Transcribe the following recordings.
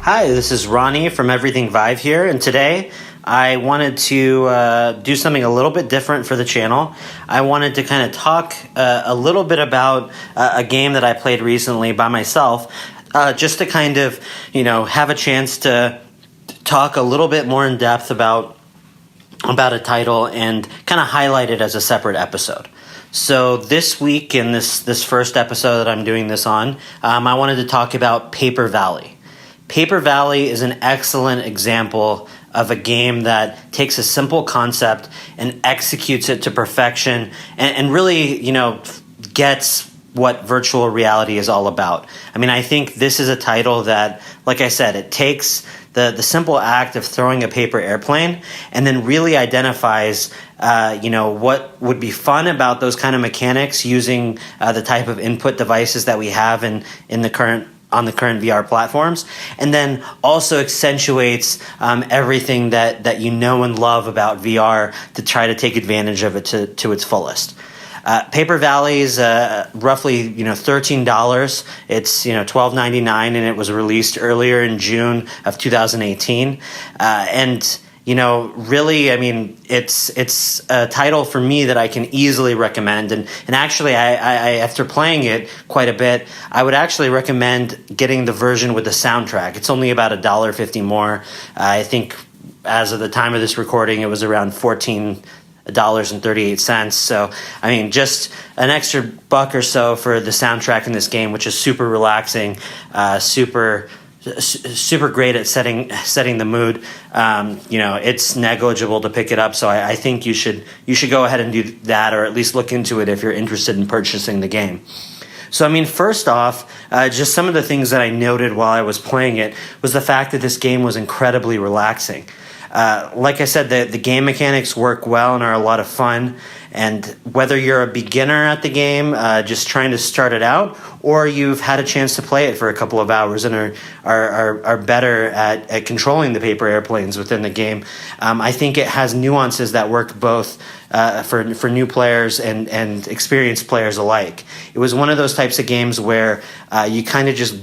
Hi, this is Ronnie from Everything Vive here, and today I wanted to do something a little bit different for the channel. I wanted to kind of talk a little bit about a game that I played recently by myself, just to kind of, have a chance to talk a little bit more in depth about a title and kind of highlight it as a separate episode. So this week in this first episode that I'm doing this on, I wanted to talk about Paper Valley. Paper Valley is an excellent example of a game that takes a simple concept and executes it to perfection and really, gets what virtual reality is all about. I mean, I think this is a title that, like I said, it takes the simple act of throwing a paper airplane and then really identifies, what would be fun about those kind of mechanics using the type of input devices that we have on the current VR platforms, and then also accentuates everything that you know and love about VR to try to take advantage of it to its fullest. Paper Valley is roughly $13. It's $12.99, and it was released earlier in June of 2018. And really, I mean, it's a title for me that I can easily recommend. And actually, I after playing it quite a bit, I would actually recommend getting the version with the soundtrack. It's only about $1.50 more. I think as of the time of this recording, it was around $14.38. So, I mean, just an extra buck or so for the soundtrack in this game, which is super relaxing, super great at setting the mood. It's negligible to pick it up, so I think you should go ahead and do that, or at least look into it if you're interested in purchasing the game. So, I mean, first off, just some of the things that I noted while I was playing it was the fact that this game was incredibly relaxing. Like I said, the game mechanics work well and are a lot of fun. And whether you're a beginner at the game, just trying to start it out, or you've had a chance to play it for a couple of hours and are better at controlling the paper airplanes within the game, I think it has nuances that work both for new players and experienced players alike. It was one of those types of games where you kind of just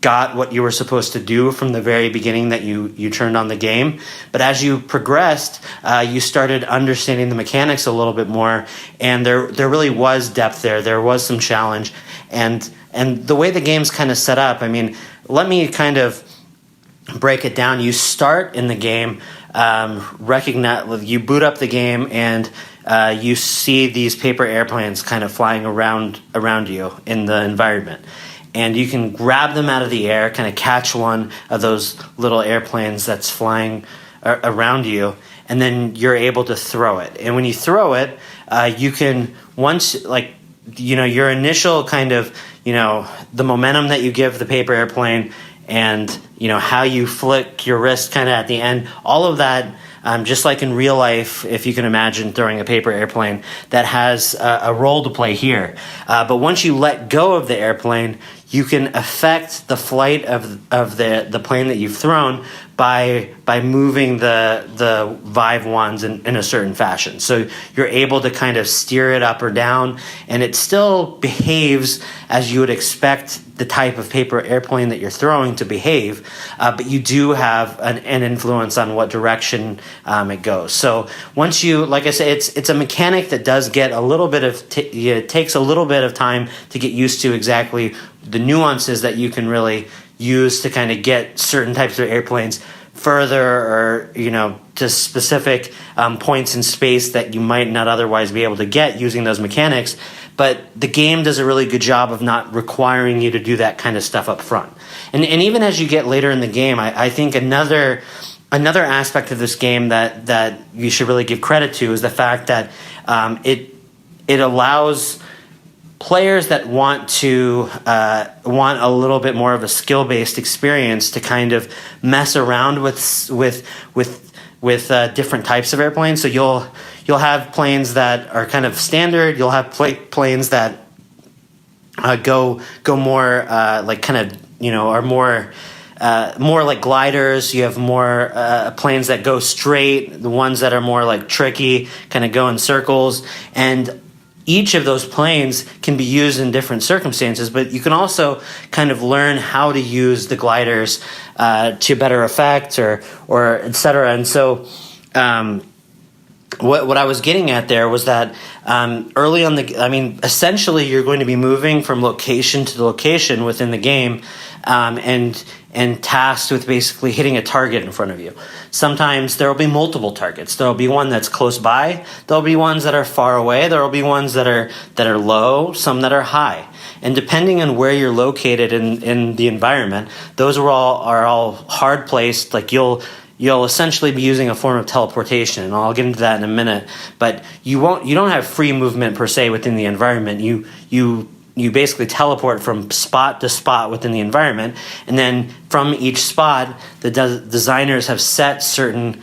got what you were supposed to do from the very beginning that you turned on the game. But as you progressed, you started understanding the mechanics a little bit more, and there really was depth there. There was some challenge. And the way the game's kind of set up, I mean, let me kind of break it down. You start in the game, you boot up the game, and you see these paper airplanes kind of flying around you in the environment. And you can grab them out of the air, kind of catch one of those little airplanes that's flying around you, and then you're able to throw it. And when you throw it, you can, your initial kind of, the momentum that you give the paper airplane and, how you flick your wrist kind of at the end, all of that, just like in real life, if you can imagine throwing a paper airplane, that has a role to play here. But once you let go of the airplane, you can affect the flight of the plane that you've thrown by moving the Vive wands in a certain fashion. So you're able to kind of steer it up or down, and it still behaves as you would expect the type of paper airplane that you're throwing to behave, but you do have an influence on what direction it goes. So once you, like I said, it's a mechanic that does get a little bit of it takes a little bit of time to get used to exactly the nuances that you can really use to kind of get certain types of airplanes further, or to specific points in space that you might not otherwise be able to get using those mechanics. But the game does a really good job of not requiring you to do that kind of stuff up front. And even as you get later in the game, I think another aspect of this game that you should really give credit to is the fact that it allows players that want a little bit more of a skill-based experience to kind of mess around with different types of airplanes. So you'll have planes that are kind of standard. You'll have planes that go more are more like gliders. You have more planes that go straight. The ones that are more like tricky kind of go in circles. And each of those planes can be used in different circumstances, but you can also kind of learn how to use the gliders to better effect or et cetera. And so what I was getting at there was that early on essentially you're going to be moving from location to location within the game, and tasked with basically hitting a target in front of you. Sometimes there will be multiple targets. There will be one that's close by. There will be ones that are far away. There will be ones that are low, some that are high. And depending on where you're located in the environment, those are all hard placed. Like you'll essentially be using a form of teleportation, and I'll get into that in a minute. But you don't have free movement per se within the environment. You basically teleport from spot to spot within the environment, and then from each spot, the designers have set certain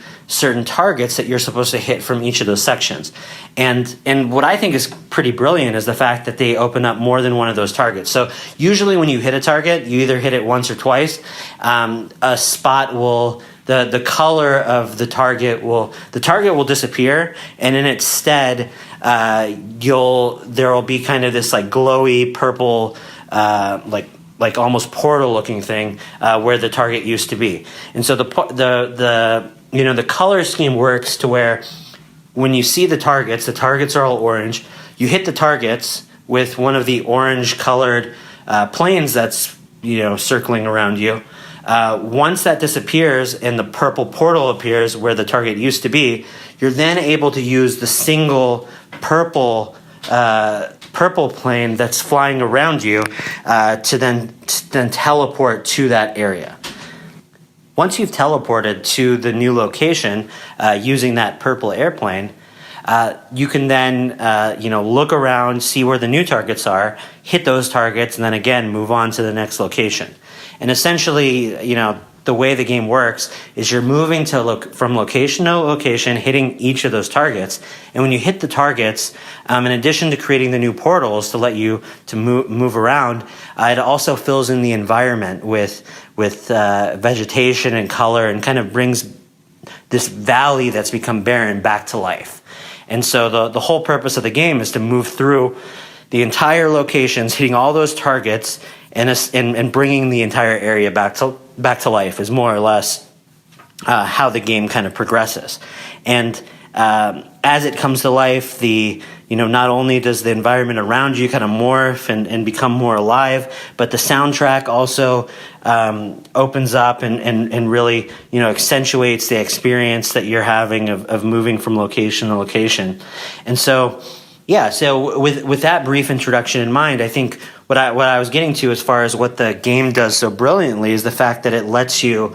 targets that you're supposed to hit from each of those sections. And what I think is pretty brilliant is the fact that they open up more than one of those targets. So usually when you hit a target, you either hit it once or twice. A spot will the color of the target will disappear, and in its stead there will be kind of this like glowy purple like almost portal looking thing where the target used to be. And so the color scheme works to where when you see the targets are all orange. You hit the targets with one of the orange colored planes that's circling around you. Once that disappears and the purple portal appears where the target used to be, you're then able to use the single purple plane that's flying around you to then teleport to that area. Once you've teleported to the new location using that purple airplane, you can then look around, see where the new targets are, hit those targets, and then again move on to the next location. And essentially, the way the game works is you're moving from location to location, hitting each of those targets. And when you hit the targets, in addition to creating the new portals to let you to move around, it also fills in the environment with vegetation and color, and kind of brings this valley that's become barren back to life. And so the whole purpose of the game is to move through the entire locations, hitting all those targets, and bringing the entire area back to life is more or less how the game kind of progresses. And as it comes to life, not only does the environment around you kind of morph and become more alive, but the soundtrack also opens up and really accentuates the experience that you're having of moving from location to location. And so with that brief introduction in mind, I think what I was getting to as far as what the game does so brilliantly is the fact that it lets you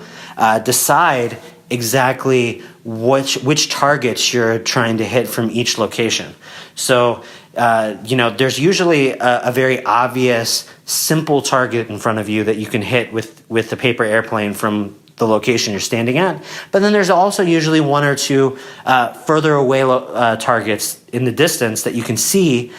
decide exactly which targets you're trying to hit from each location. So there's usually a very obvious, simple target in front of you that you can hit with the paper airplane from the location you're standing at. But then there's also usually one or two further away targets in the distance that you can see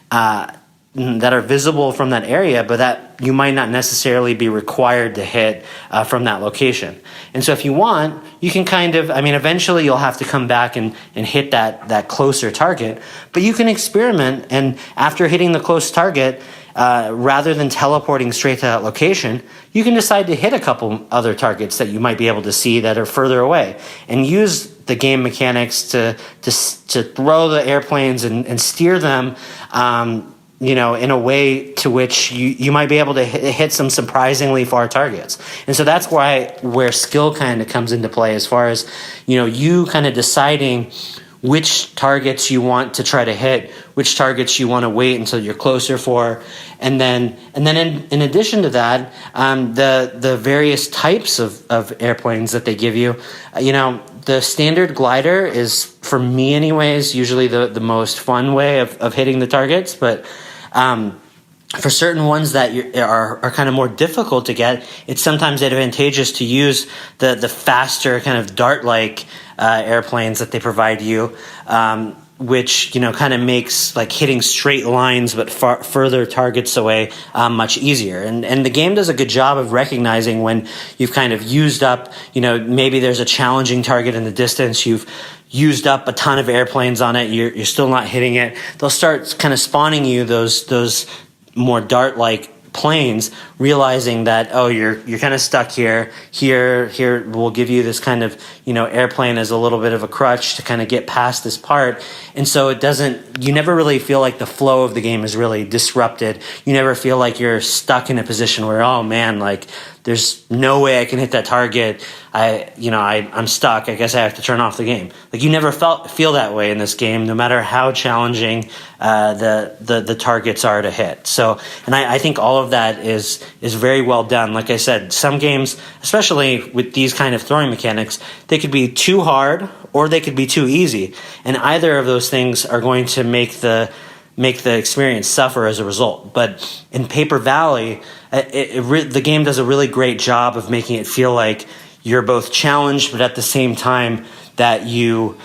that are visible from that area, but that you might not necessarily be required to hit from that location. And so if you want, you can eventually you'll have to come back and hit that closer target, but you can experiment, and after hitting the close target, rather than teleporting straight to that location, you can decide to hit a couple other targets that you might be able to see that are further away, and use the game mechanics to throw the airplanes and steer them in a way to which you might be able to hit some surprisingly far targets. And so that's where skill kind of comes into play, as far as you kind of deciding which targets you want to try to hit, which targets you want to wait until you're closer for, and then in addition to that, the various types of airplanes that they give you. The standard glider is, for me anyways, usually the most fun way of hitting the targets, but for certain ones that are kind of more difficult to get, it's sometimes advantageous to use the faster kind of dart-like airplanes that they provide you. which kind of makes like hitting straight lines but further targets away much easier. And the game does a good job of recognizing when you've kind of used up, maybe there's a challenging target in the distance, you've used up a ton of airplanes on it, you're still not hitting it. They'll start kind of spawning you those more dart-like planes, realizing that, oh, you're kind of stuck here. We'll give you this kind of airplane as a little bit of a crutch to kind of get past this part. And so you never really feel like the flow of the game is really disrupted. You never feel like you're stuck in a position where, oh man, like there's no way I can hit that target. I'm stuck. I guess I have to turn off the game. Like you never feel that way in this game, no matter how challenging the targets are to hit. So, and I think all of that is very well done. Like I said, some games, especially with these kind of throwing mechanics, they could be too hard or they could be too easy, and either of those things are going to make the experience suffer as a result. But in Paper Valley, the game does a really great job of making it feel like you're both challenged, but at the same time that you're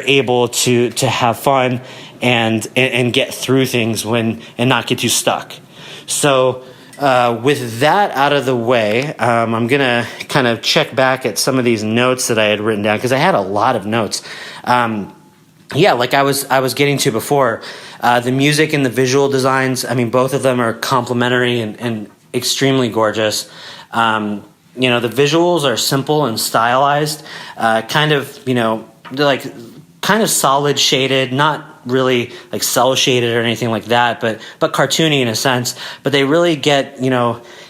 able to have fun and get through things and not get too stuck. So with that out of the way, I'm gonna kind of check back at some of these notes that I had written down because I had a lot of notes. Like I was getting to before, the music and the visual designs, I mean, both of them are complementary and extremely gorgeous. The visuals are simple and stylized, kind of solid shaded, not really like cell shaded or anything like that, but cartoony in a sense. But they really get,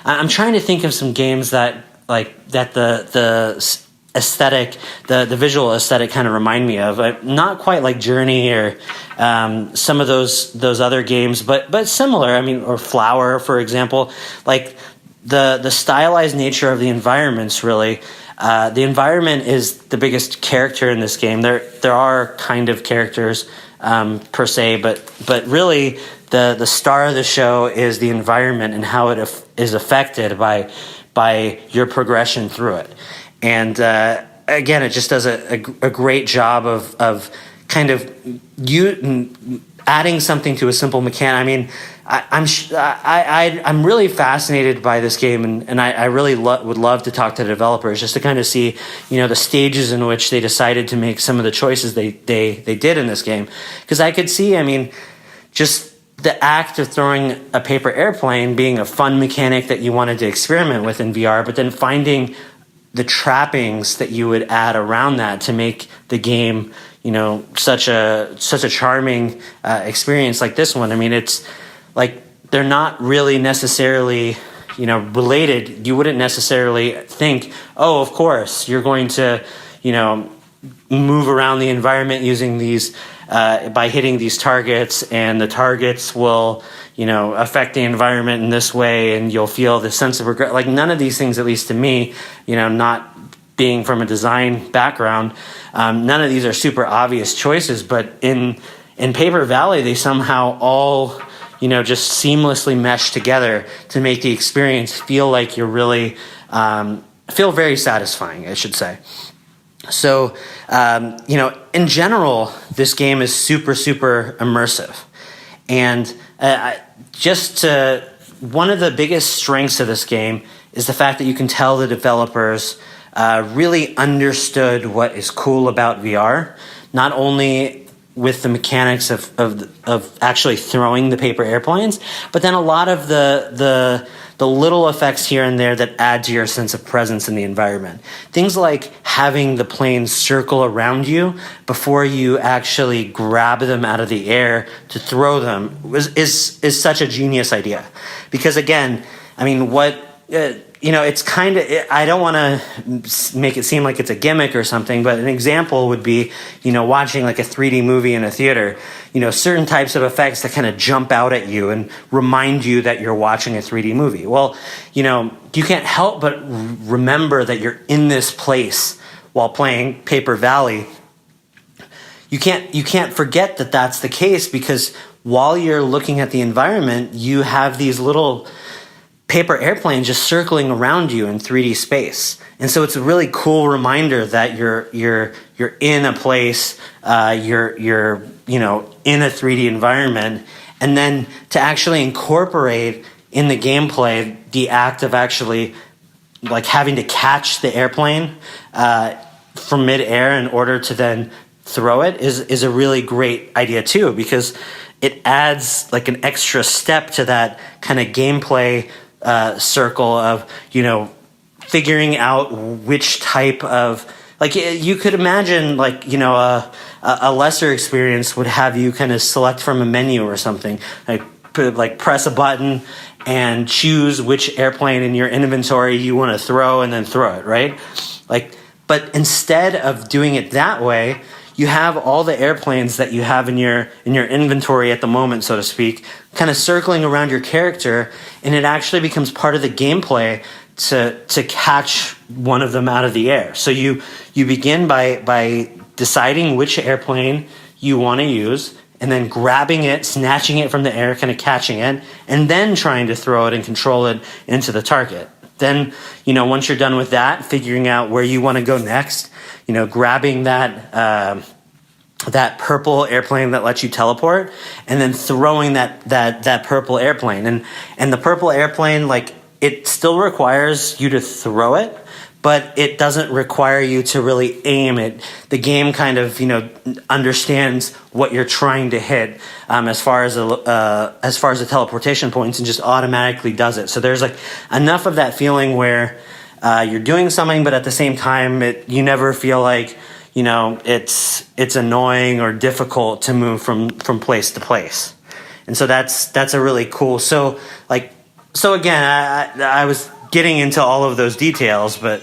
I'm trying to think of some games that the aesthetic, the visual aesthetic kind of remind me of, not quite like Journey or some of those other games, but similar. I mean, or Flower, for example. Like the stylized nature of the environments, really. The environment is the biggest character in this game. There are kind of characters per se, but really the star of the show is the environment and how it is affected by your progression through it. And again, it just does a great job of kind of adding something to a simple mechanic. I mean, I'm really fascinated by this game, and I really would love to talk to the developers just to kind of see, the stages in which they decided to make some of the choices they did in this game. Because I could see, I mean, just the act of throwing a paper airplane being a fun mechanic that you wanted to experiment with in VR, but then finding the trappings that you would add around that to make the game, such a charming experience like this one. I mean, it's like they're not really necessarily, related. You wouldn't necessarily think, oh, of course, you're going to, move around the environment using these, by hitting these targets, and the targets will, affect the environment in this way, and you'll feel the sense of regret. Like none of these things, at least to me, not being from a design background, none of these are super obvious choices. But in Paper Valley, they somehow all, just seamlessly mesh together to make the experience feel like you're really, feel very satisfying, I should say. So, in general, this game is super, super immersive. And one of the biggest strengths of this game is the fact that you can tell the developers really understood what is cool about VR, not only with the mechanics of actually throwing the paper airplanes, but then a lot of the little effects here and there that add to your sense of presence in the environment. Things like having the planes circle around you before you actually grab them out of the air to throw them is such a genius idea. Because again, I mean, it's kind of, I don't want to make it seem like it's a gimmick or something, but an example would be, watching like a 3D movie in a theater, certain types of effects that kind of jump out at you and remind you that you're watching a 3D movie. Well, you can't help but remember that you're in this place while playing Paper Valley. You can't forget that that's the case, because while you're looking at the environment, you have these little paper airplane just circling around you in 3D space. And so it's a really cool reminder that you're in a place, you're in a 3D environment, and then to actually incorporate in the gameplay the act of actually like having to catch the airplane from midair in order to then throw it is a really great idea too, because it adds like an extra step to that kind of gameplay circle of, figuring out which type of, like, you could imagine, like, a lesser experience would have you kind of select from a menu or something, like press a button and choose which airplane in your inventory you want to throw and then throw it, right? But instead of doing it that way, you have all the airplanes that you have in your inventory at the moment, so to speak, kind of circling around your character, and it actually becomes part of the gameplay to catch one of them out of the air. So you begin by deciding which airplane you want to use, and then grabbing it, snatching it from the air, kind of catching it, and then trying to throw it and control it into the target. Then, once you're done with that, figuring out where you want to go next, grabbing that purple airplane that lets you teleport, and then throwing that purple airplane. And the purple airplane, like, it still requires you to throw it, but it doesn't require you to really aim it. The game kind of, understands what you're trying to hit as far as the teleportation points, and just automatically does it. So there's like enough of that feeling where you're doing something, but at the same time, you never feel like, it's annoying or difficult to move from place to place. And so that's a really cool. So again, I was getting into all of those details, but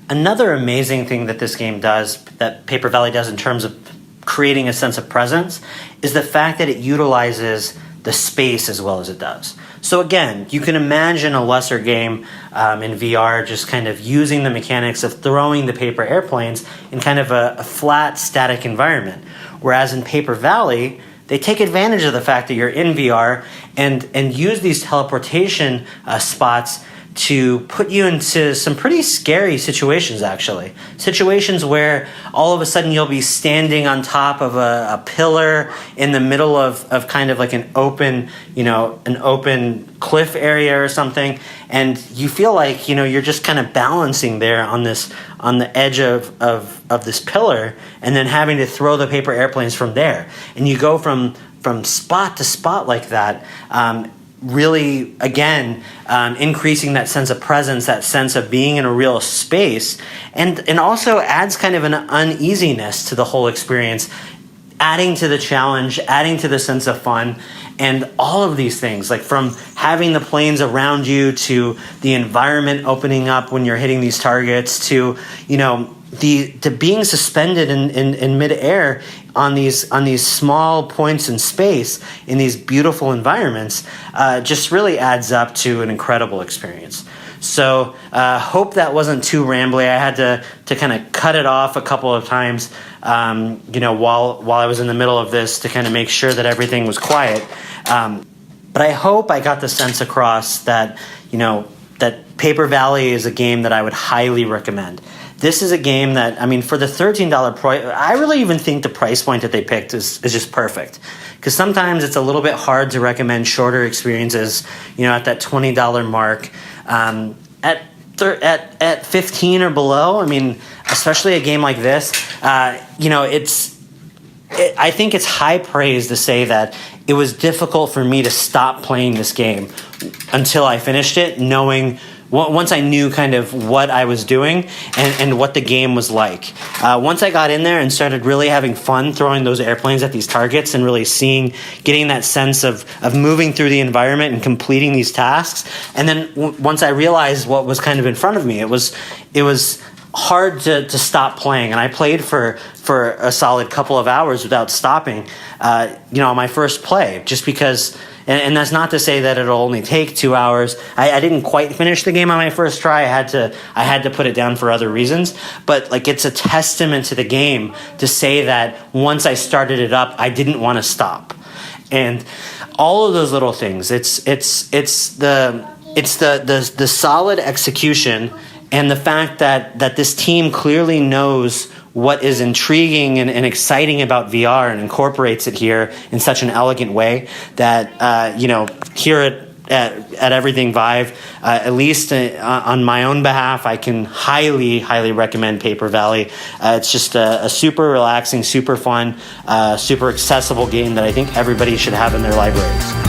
another amazing thing that this game does, that Paper Valley does in terms of creating a sense of presence, is the fact that it utilizes the space as well as it does. So again, you can imagine a lesser game in VR just kind of using the mechanics of throwing the paper airplanes in kind of a flat, static environment. Whereas in Paper Valley, they take advantage of the fact that you're in VR and use these teleportation spots to put you into some pretty scary situations, actually. Situations where all of a sudden you'll be standing on top of a pillar in the middle of kind of like an open cliff area or something, and you feel like, you're just kind of balancing there on the edge of this pillar, and then having to throw the paper airplanes from there. And you go from spot to spot like that, really, again, increasing that sense of presence, that sense of being in a real space, and also adds kind of an uneasiness to the whole experience, adding to the challenge, adding to the sense of fun, and all of these things, like from having the planes around you to the environment opening up when you're hitting these targets to, to being suspended in midair on these small points in space in these beautiful environments, just really adds up to an incredible experience. So hope that wasn't too rambly. I had to kind of cut it off a couple of times, while I was in the middle of this, to kind of make sure that everything was quiet. But I hope I got the sense across that, that Paper Valley is a game that I would highly recommend. This is a game that, for the $13 price, I really even think the price point that they picked is just perfect. Because sometimes it's a little bit hard to recommend shorter experiences, at that $20 mark. At 15 or below, especially a game like this, I think it's high praise to say that it was difficult for me to stop playing this game until I finished it, knowing once I knew kind of what I was doing and what the game was like. Once I got in there and started really having fun throwing those airplanes at these targets and really getting that sense of moving through the environment and completing these tasks, and then once I realized what was kind of in front of me, it was hard to stop playing. And I played for a solid couple of hours without stopping, on my first play, just because. And that's not to say that it'll only take 2 hours. I didn't quite finish the game on my first try. I had to put it down for other reasons. But it's a testament to the game to say that once I started it up, I didn't want to stop. And all of those little things. It's it's the solid execution and the fact that this team clearly knows what is intriguing and exciting about VR and incorporates it here in such an elegant way that, here at Everything Vive, at least on my own behalf, I can highly, highly recommend Paper Valley. It's just a super relaxing, super fun, super accessible game that I think everybody should have in their libraries.